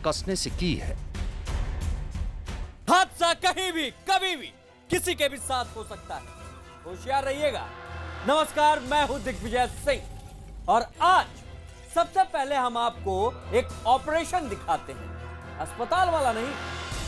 कसने से की है। हादसा कहीं भी कभी भी किसी के भी साथ हो सकता है, होशियार रहिएगा। नमस्कार, मैं हूं दिग्विजय सिंह और आज सबसे पहले हम आपको एक ऑपरेशन दिखाते हैं। अस्पताल वाला नहीं,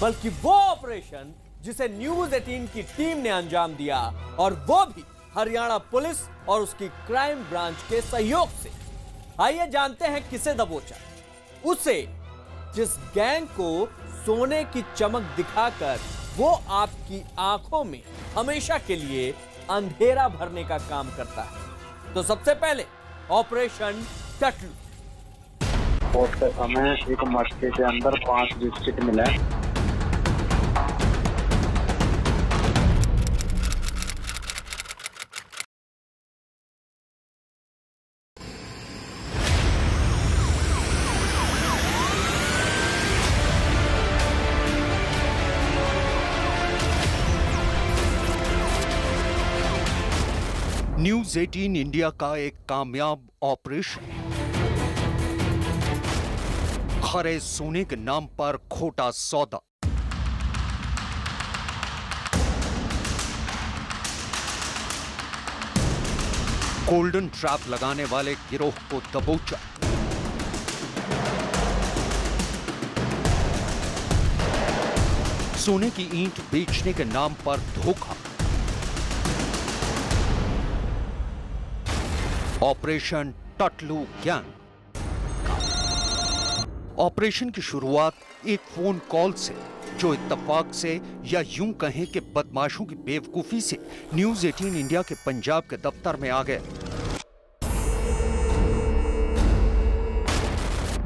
बल्कि वो ऑपरेशन जिसे न्यूज 18 की टीम ने अंजाम दिया, और वो भी हरियाणा पुलिस और उसकी क्राइम ब्रांच के सहयोग से। आइए जानते हैं किसे दबोचा। उसे जिस गैंग को सोने की चमक दिखाकर वो आपकी आंखों में हमेशा के लिए अंधेरा भरने का काम करता है। तो सबसे पहले ऑपरेशन टटलू। उस समय एक मटके के अंदर 5 बिस्किट मिले। न्यूज 18 इंडिया का एक कामयाब ऑपरेशन। खरे सोने के नाम पर खोटा सौदा। गोल्डन ट्रैप लगाने वाले गिरोह को दबोचा। सोने की ईंट बेचने के नाम पर धोखा। Operation टटलू gang. ऑपरेशन की शुरुआत एक फोन कॉल से, जो इत्तेफाक से या यूं कहें कि बदमाशों की बेवकूफी से न्यूज 18 इंडिया के पंजाब के दफ्तर में आ गए।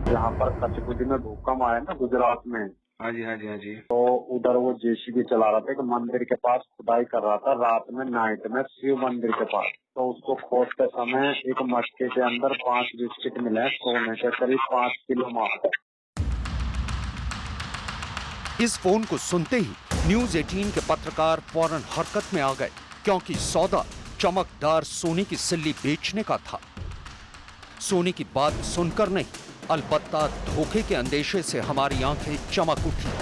जहाँ पर कचकुदी में भूकंप आया ना गुजरात में। हाँ जी हाँ जी हाँ जी। तो उधर वो जेसीबी चला रहा था, एक मंदिर के पास खुदाई कर रहा था रात में, नाइट में, शिव मंदिर के पास। तो उसको खोदते समय एक मटके के अंदर 5 बिस्किट मिले, सोने के करीब 5 किलो माल। इस फोन को सुनते ही न्यूज 18 के पत्रकार फौरन हरकत में आ गए, क्योंकि सौदा चमकदार सोने की सिल्ली बेचने का था। सोने की बात सुनकर नहीं, अलबत्ता धोखे के अंदेशे से हमारी आंखें चमक उठी।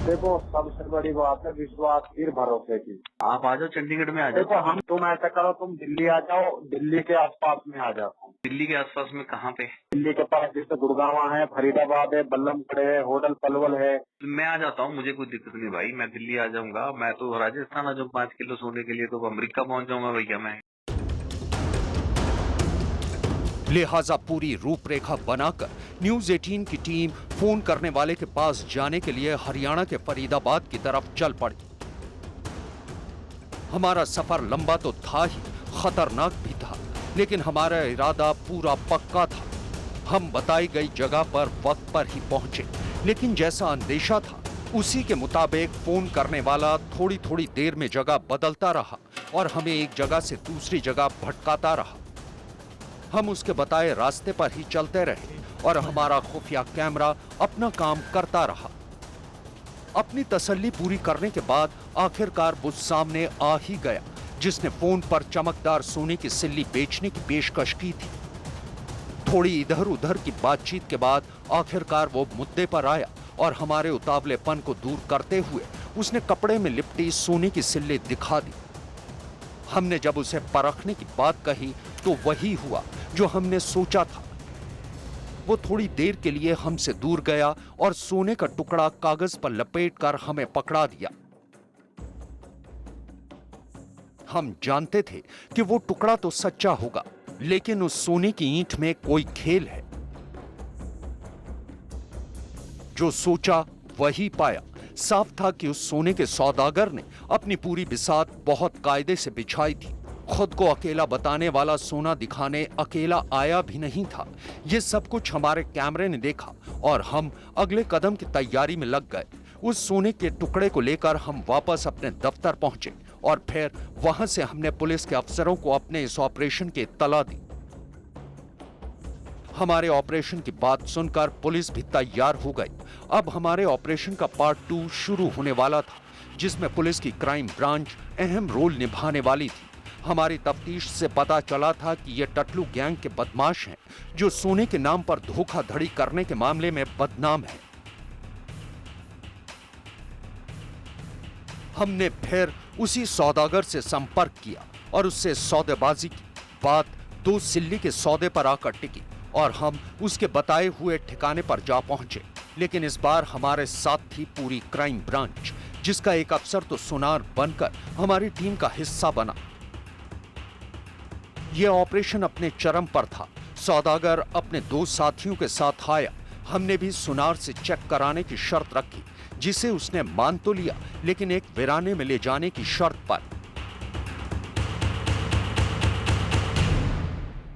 देखो, सबसे बड़ी बात है विश्वास, फिर भरोसे की। आप आ जाओ, चंडीगढ़ में आ जाओ। देखो, तुम ऐसा करो, तुम दिल्ली आ जाओ, दिल्ली के आसपास में आ जाओ। दिल्ली के आसपास में कहाँ पे? दिल्ली के पास जैसे गुड़गांव है, फरीदाबाद है, बल्लमगढ़ है, होटल पलवल है। मैं आ जाता हूँ, मुझे कोई दिक्कत नहीं भाई, मैं दिल्ली आ जाऊंगा। मैं तो राजस्थान आ जाऊँ 5 किलो सोने के लिए, तो अमेरिका पहुँच जाऊंगा भैया मैं। लिहाजा पूरी रूपरेखा बनाकर न्यूज 18 की टीम फोन करने वाले के पास जाने के लिए हरियाणा के फरीदाबाद की तरफ चल पड़ी। हमारा सफर लंबा तो था ही, खतरनाक भी था, लेकिन हमारा इरादा पूरा पक्का था। हम बताई गई जगह पर वक्त पर ही पहुंचे, लेकिन जैसा अंदेशा था उसी के मुताबिक फोन करने वाला थोड़ी थोड़ी देर में जगह बदलता रहा और हमें एक जगह से दूसरी जगह भटकाता रहा। हम उसके बताए रास्ते पर ही चलते रहे और हमारा खुफिया कैमरा अपना काम करता रहा। अपनी तसल्ली पूरी करने के बाद आखिरकार वो सामने आ ही गया, जिसने फोन पर चमकदार सोने की सिल्ली बेचने की पेशकश की थी। थोड़ी इधर उधर की बातचीत के बाद आखिरकार वो मुद्दे पर आया और हमारे उतावलेपन को दूर करते हुए उसने कपड़े में लिपटी सोने की सिल्ली दिखा दी। हमने जब उसे परखने की बात कही तो वही हुआ जो हमने सोचा था। वो थोड़ी देर के लिए हमसे दूर गया और सोने का टुकड़ा कागज पर लपेटकर हमें पकड़ा दिया। हम जानते थे कि वो टुकड़ा तो सच्चा होगा, लेकिन उस सोने की ईंट में कोई खेल है। जो सोचा वही पाया। साफ था कि उस सोने के सौदागर ने अपनी पूरी बिसात बहुत कायदे से बिछाई थी। खुद को अकेला बताने वाला सोना दिखाने अकेला आया भी नहीं था। ये सब कुछ हमारे कैमरे ने देखा और हम अगले कदम की तैयारी में लग गए। उस सोने के टुकड़े को लेकर हम वापस अपने दफ्तर पहुंचे और फिर वहां से हमने पुलिस के अफसरों को अपने इस ऑपरेशन की इत्तला दी। हमारे ऑपरेशन की बात सुनकर पुलिस भी तैयार हो गई। अब हमारे ऑपरेशन का पार्ट 2 शुरू होने वाला था, जिसमें पुलिस की क्राइम ब्रांच अहम रोल निभाने वाली थी। हमारी तफ्तीश से पता चला था कि ये टटलू गैंग के बदमाश हैं जो सोने के नाम पर धोखाधड़ी करने के मामले में बदनाम हैं। हमने फिर उसी सौदागर से संपर्क किया और उससे सौदेबाजी की। बात 2 सिल्ली के सौदे पर आकर टिकी और हम उसके बताए हुए ठिकाने पर जा पहुंचे। लेकिन इस बार हमारे साथ थी पूरी क्राइम ब्रांच, जिसका एक अफसर तो सुनार बनकर हमारी टीम का हिस्सा बना। यह ऑपरेशन अपने चरम पर था। सौदागर अपने 2 साथियों के साथ आया। हमने भी सुनार से चेक कराने की शर्त रखी, जिसे उसने मान तो लिया, लेकिन एक वीराने में ले जाने की शर्त पर।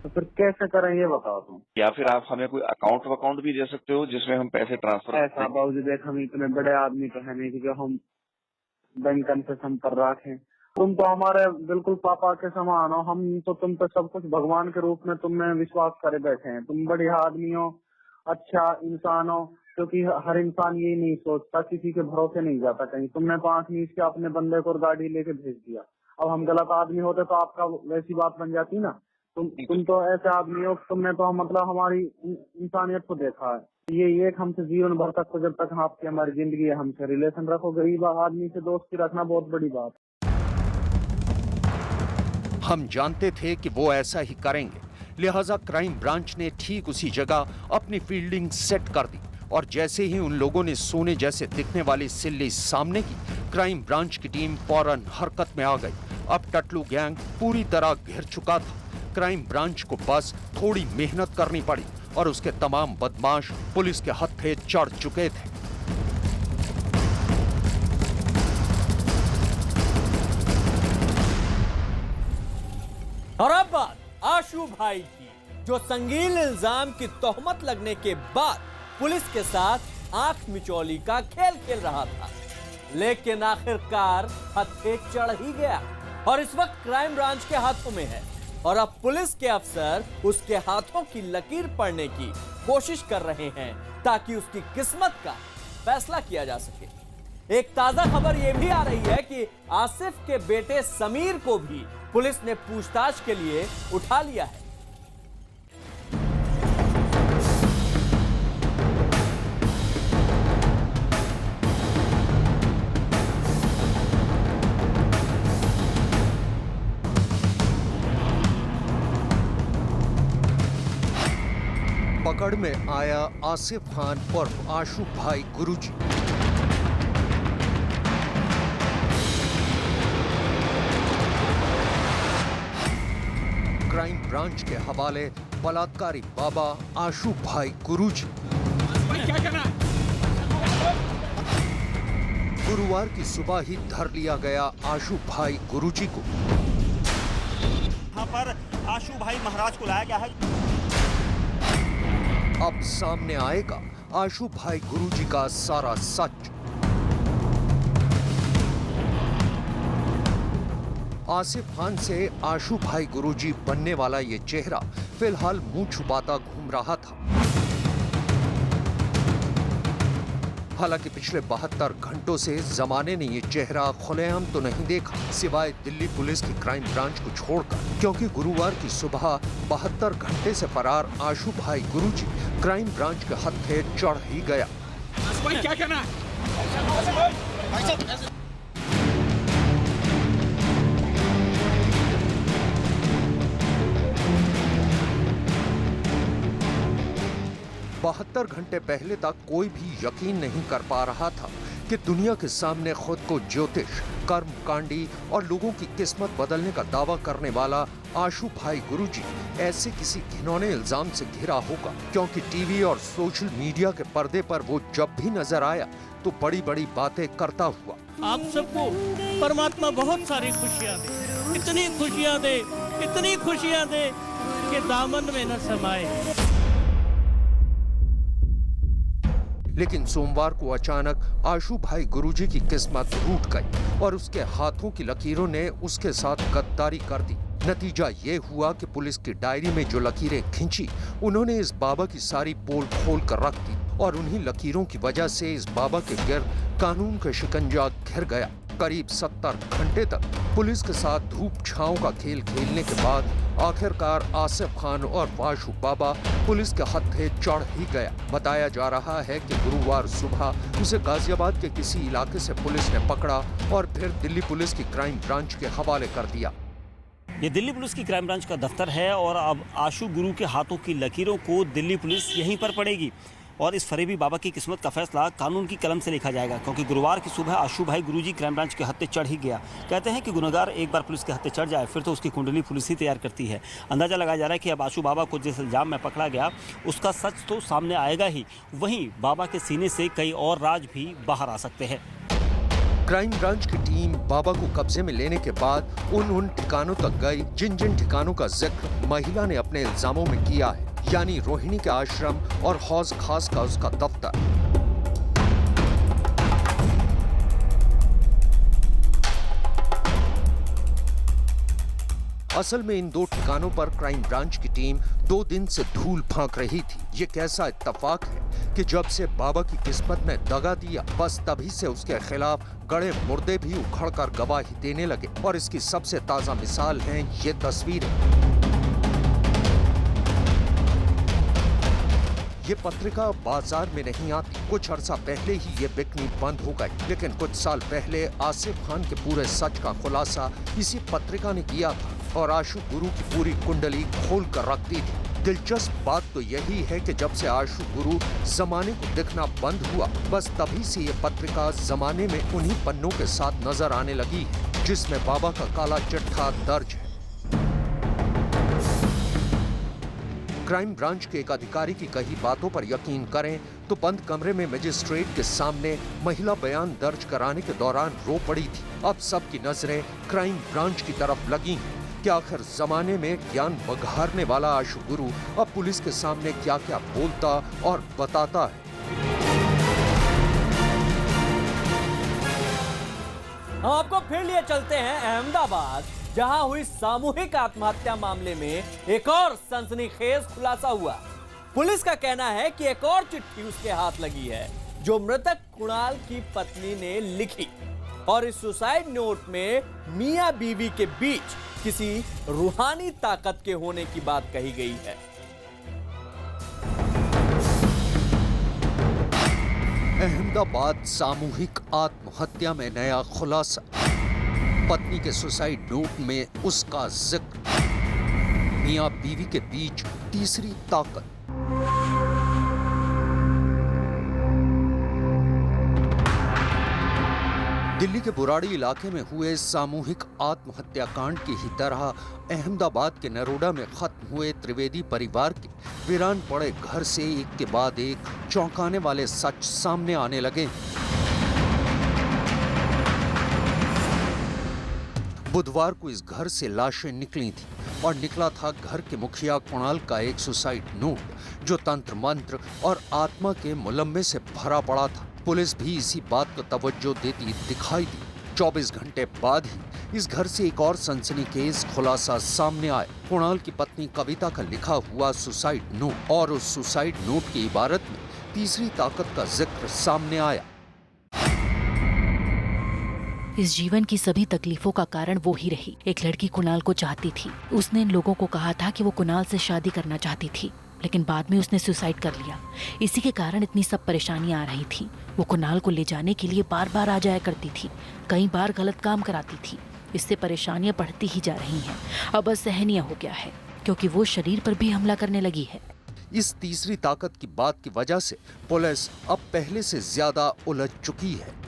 तो फिर कैसे करें ये बताओ तुम। या फिर आप हमें कोई अकाउंट भी दे सकते हो जिसमें हम पैसे ट्रांसफर कर ऐसा बाबूजी देख, हम इतने बड़े आदमी तो है नहीं कि जो हम बैंक से संपर्क रखें। तुम तो हमारे बिल्कुल पापा के समान हो। हम तो तुम पे सब कुछ भगवान के रूप में तुम्हें विश्वास करे बैठे हैं। तुम बढ़िया आदमी हो, अच्छा इंसान हो, क्योंकि हर इंसान ये नहीं सोचता, किसी के भरोसे नहीं जाता कहीं। तुमने तो आंख नीच के अपने बंदे को गाड़ी लेके भेज दिया। अब हम गलत आदमी होते तो आपका वैसी बात बन जाती ना। तुम तो ऐसे आदमी हो, तुमने तो मतलब हमारी इंसानियत को देखा है। ये एक हमसे जीवन भर तक, तो जब तक आपकी हमारी जिंदगी है, हमसे रिलेशन रखो। गरीब आदमी से दोस्ती रखना बहुत बड़ी बात है। हम जानते थे कि वो ऐसा ही करेंगे, लिहाजा क्राइम ब्रांच ने ठीक उसी जगह अपनी फील्डिंग सेट कर दी। और जैसे ही उन लोगों ने सोने जैसे दिखने वाली सिल्ली सामने की, क्राइम ब्रांच की टीम फौरन हरकत में आ गई। अब टटलू गैंग पूरी तरह घिर चुका था। क्राइम ब्रांच को बस थोड़ी मेहनत करनी पड़ी और उसके तमाम बदमाश पुलिस के हत्थे चढ़ चुके थे। और अब बात आशु भाई की, जो संगीन इल्जाम की तोहमत लगने के बाद पुलिस के साथ आंख मिचौली का खेल खेल रहा था, लेकिन आखिरकार हत्थे चढ़ ही गया और इस वक्त क्राइम ब्रांच के हाथों में है। और अब पुलिस के अफसर उसके हाथों की लकीर पढ़ने की कोशिश कर रहे हैं ताकि उसकी किस्मत का फैसला किया जा सके। एक ताजा खबर यह भी आ रही है कि आसिफ के बेटे समीर को भी पुलिस ने पूछताछ के लिए उठा लिया है। पकड़ में आया आसिफ खान उर्फ आशु भाई गुरुजी। क्राइम ब्रांच के हवाले बलात्कारी बाबा आशु भाई गुरुजी। गुरुवार की सुबह ही धर लिया गया आशु भाई गुरुजी को। यहाँ पर आशु भाई महाराज को लाया गया है। अब सामने आएगा आशु भाई गुरुजी का सारा सच। आसिफ खान से आशु भाई गुरुजी बनने वाला ये चेहरा फिलहाल मुंह छुपाता घूम रहा था। हालांकि पिछले 72 घंटों से जमाने ने ये चेहरा खुलेआम तो नहीं देखा, सिवाय दिल्ली पुलिस की क्राइम ब्रांच को छोड़कर, क्योंकि गुरुवार की सुबह 72 घंटे से फरार आशु भाई गुरुजी क्राइम ब्रांच के हत्थे चढ़ ही गया। क्या करना है? 72 घंटे पहले तक कोई भी यकीन नहीं कर पा रहा था कि दुनिया के सामने खुद को ज्योतिष, कर्मकांडी और लोगों की किस्मत बदलने का दावा करने वाला आशु भाई गुरुजी ऐसे किसी घिनौने इल्जाम से घिरा होगा, क्योंकि टीवी और सोशल मीडिया के पर्दे पर वो जब भी नजर आया तो बड़ी बड़ी बातें करता हुआ। आप सबको परमात्मा बहुत सारी खुशियाँ दे, इतनी खुशियाँ दे कि दामन में न समाए। लेकिन सोमवार को अचानक आशु भाई गुरुजी की किस्मत रूठ गई और उसके हाथों की लकीरों ने उसके साथ गद्दारी कर दी। नतीजा ये हुआ कि पुलिस की डायरी में जो लकीरें खींची, उन्होंने इस बाबा की सारी पोल खोल कर रख दी और उन्हीं लकीरों की वजह से इस बाबा के गिर्द कानून का शिकंजा घिर गया। करीब 70 घंटे तक पुलिस के साथ धूप छांव का खेल खेलने के बाद आखिरकार आसिफ खान और आशू बाबा पुलिस के हत्थे चढ़ ही गया। बताया जा रहा है कि गुरुवार सुबह उसे गाजियाबाद के किसी इलाके से पुलिस ने पकड़ा और फिर दिल्ली पुलिस की क्राइम ब्रांच के हवाले कर दिया। ये दिल्ली पुलिस की क्राइम ब्रांच का दफ्तर है और अब आशू गुरु के हाथों की लकीरों को दिल्ली पुलिस यहीं पर पड़ेगी और इस फरेबी बाबा की किस्मत का फैसला कानून की कलम से लिखा जाएगा, क्योंकि गुरुवार की सुबह आशू भाई गुरुजी क्राइम ब्रांच के हत्थे चढ़ ही गया। कहते हैं कि गुनहगार एक बार पुलिस के हत्थे चढ़ जाए फिर तो उसकी कुंडली पुलिस ही तैयार करती है। अंदाजा लगाया जा रहा है कि अब आशू बाबा को जिस इल्जाम में पकड़ा गया उसका सच तो सामने आएगा ही, वहीं बाबा के सीने से कई और राज भी बाहर आ सकते हैं। क्राइम ब्रांच की टीम बाबा को कब्जे में लेने के बाद उन ठिकानों तक गई जिन ठिकानों का जिक्र महिला ने अपने इल्जामों में किया है, यानी रोहिणी के आश्रम और हौज खास का उसका दफ्तर। असल में इन 2 ठिकानों पर क्राइम ब्रांच की टीम 2 दिन से धूल फांक रही थी। ये कैसा इत्तेफाक है कि जब से बाबा की किस्मत में दगा दिया, बस तभी से उसके खिलाफ गड़े मुर्दे भी उखड़कर गवाही देने लगे। और इसकी सबसे ताजा मिसाल हैं ये तस्वीरें। ये पत्रिका बाजार में नहीं आती। कुछ अरसा पहले ही ये बिकनी बंद हो गई, लेकिन कुछ साल पहले आसिफ खान के पूरे सच का खुलासा इसी पत्रिका ने किया था और आशू गुरु की पूरी कुंडली खोल कर रख दी थी। दिलचस्प बात तो यही है कि जब से आशू गुरु जमाने को दिखना बंद हुआ, बस तभी से ये पत्रिका जमाने में उन्हीं पन्नों के साथ नजर आने लगी है जिसमें बाबा का काला चिट्ठा दर्ज है। क्राइम ब्रांच के एक अधिकारी की कही बातों पर यकीन करें तो बंद कमरे में मजिस्ट्रेट के सामने महिला बयान दर्ज कराने के दौरान रो पड़ी थी। अब सबकी नजरें क्राइम ब्रांच की तरफ लगी हैं कि आखिर जमाने में ज्ञान बघारने वाला आशू गुरु अब पुलिस के सामने क्या क्या बोलता और बताता है। हम आपको फिर लिए चलते हैं अहमदाबाद, जहां हुई सामूहिक आत्महत्या मामले में एक और सनसनीखेज खुलासा हुआ। पुलिस का कहना है कि एक और चिट्ठी उसके हाथ लगी है जो मृतक कुणाल की पत्नी ने लिखी और इस सुसाइड नोट में मियां बीवी के बीच किसी रूहानी ताकत के होने की बात कही गई है। अहमदाबाद सामूहिक आत्महत्या में नया खुलासा। पत्नी के सुसाइड नोट में उसका जिक्र। मियां बीवी के बीच तीसरी ताकत। दिल्ली के बुराड़ी इलाके में हुए सामूहिक आत्महत्याकांड की ही तरह अहमदाबाद के नरोडा में खत्म हुए त्रिवेदी परिवार के वीरान पड़े घर से एक के बाद एक चौंकाने वाले सच सामने आने लगे। बुधवार को इस घर से लाशें निकली थी और निकला था घर के मुखिया कुणाल का एक सुसाइड नोट जो तंत्र मंत्र और आत्मा के मुलम्मे से भरा पड़ा था। पुलिस भी इसी बात को तवज्जो देती दिखाई दी। 24 घंटे बाद ही इस घर से एक और सनसनीखेज खुलासा सामने आया। कुणाल की पत्नी कविता का लिखा हुआ सुसाइड नोट और उस सुसाइड नोट की इबारत में तीसरी ताकत का जिक्र सामने आया। इस जीवन की सभी तकलीफों का कारण वो ही रही। एक लड़की कुणाल को चाहती थी। उसने इन लोगों को कहा था कि वो कुणाल से शादी करना चाहती थी, लेकिन बाद में उसने सुसाइड कर लिया। इसी के कारण इतनी सब परेशानियां आ रही थी। वो कुणाल को ले जाने के लिए बार बार आ जाया करती थी, कई बार गलत काम कराती थी। इससे परेशानियां बढ़ती ही जा रही हैं। अब असहनीय हो गया है क्योंकि वो शरीर पर भी हमला करने लगी है। इस तीसरी ताकत की बात की वजह से पुलिस अब पहले से ज्यादा उलझ चुकी है।